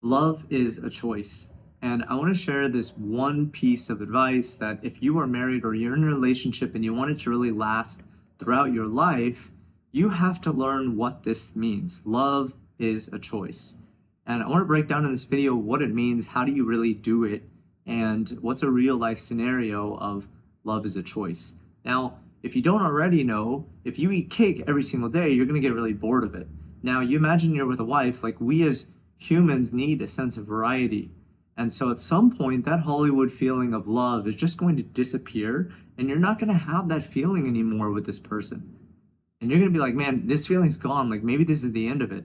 Love is a choice. And I want to share this one piece of advice that if you are married or you're in a relationship and you want it to really last throughout your life, you have to learn what this means. Love is a choice. And I want to break down in this video what it means, how do you really do it, and what's a real life scenario of love is a choice. Now, if you don't already know, if you eat cake every single day, you're going to get really bored of it. Now, you imagine you're with a wife, like we as humans need a sense of variety. And so at some point, that Hollywood feeling of love is just going to disappear, and you're not going to have that feeling anymore with this person. And you're going to be like, man, this feeling's gone. Like maybe this is the end of it.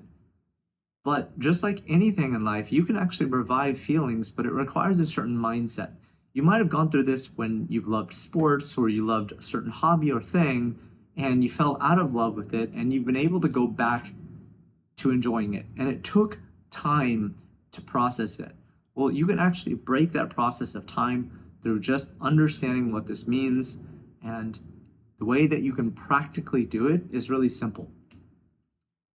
But just like anything in life, you can actually revive feelings, but it requires a certain mindset. You might have gone through this when you've loved sports or you loved a certain hobby or thing, and you fell out of love with it, and you've been able to go back to enjoying it. And it took time to process it. Well, you can actually break that process of time through just understanding what this means. And the way that you can practically do it is really simple.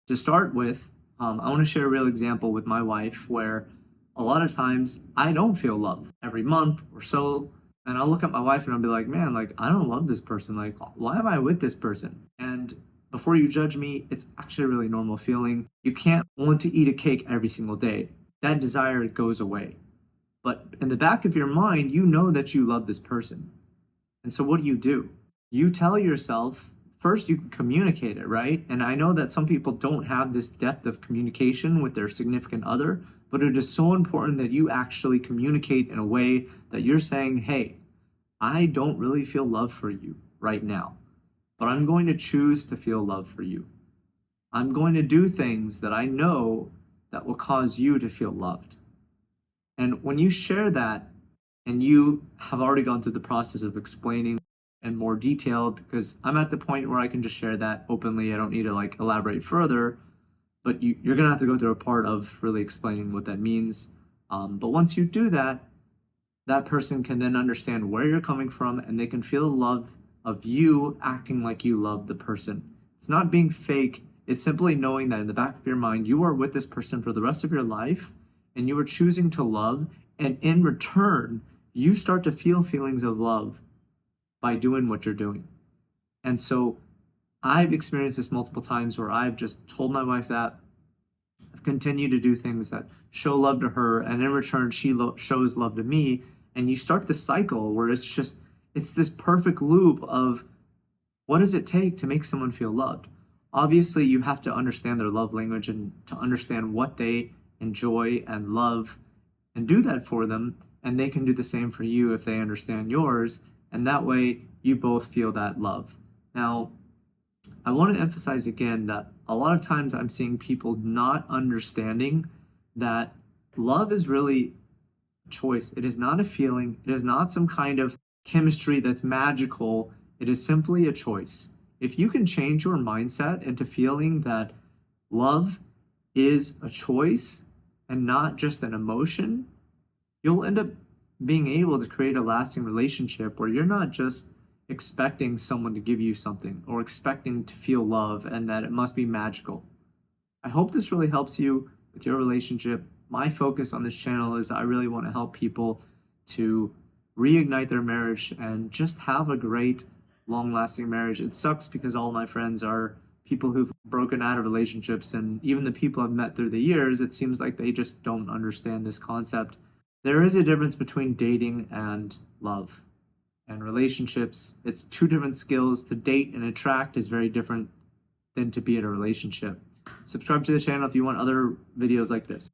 To start with, I want to share a real example with my wife where a lot of times I don't feel love every month or so. And I'll look at my wife and I'll be like, man, like, I don't love this person. Like, why am I with this person? And before you judge me, it's actually a really normal feeling. You can't want to eat a cake every single day. That desire goes away. But in the back of your mind, you know that you love this person. And so what do? You tell yourself, first you can communicate it, right? And I know that some people don't have this depth of communication with their significant other, but it is so important that you actually communicate in a way that you're saying, hey, I don't really feel love for you right now, but I'm going to choose to feel love for you. I'm going to do things that I know that will cause you to feel loved. And when you share that, and you have already gone through the process of explaining in more detail, because I'm at the point where I can just share that openly. I don't need to like elaborate further, but you're gonna have to go through a part of really explaining what that means. But once you do that, that person can then understand where you're coming from, and they can feel the love of you acting like you love the person. It's not being fake. It's simply knowing that in the back of your mind, you are with this person for the rest of your life, and you are choosing to love, and in return, you start to feel feelings of love by doing what you're doing. And so I've experienced this multiple times where I've just told my wife that. I've continued to do things that show love to her, and in return, she shows love to me. And you start the cycle where it's this perfect loop of what does it take to make someone feel loved? Obviously, you have to understand their love language and to understand what they enjoy and love and do that for them. And they can do the same for you if they understand yours. And that way you both feel that love. Now, I want to emphasize again that a lot of times I'm seeing people not understanding that love is really a choice. It is not a feeling. It is not some kind of chemistry that's magical. It is simply a choice. If you can change your mindset into feeling that love is a choice and not just an emotion, you'll end up being able to create a lasting relationship where you're not just expecting someone to give you something or expecting to feel love and that it must be magical. I hope this really helps you with your relationship. My focus on this channel is I really want to help people to reignite their marriage and just have a great, long-lasting marriage. It sucks because all my friends are people who've broken out of relationships, and even the people I've met through the years, it seems like they just don't understand this concept. There is a difference between dating and love and relationships. It's two different skills. To date and attract is very different than to be in a relationship. Subscribe to the channel if you want other videos like this.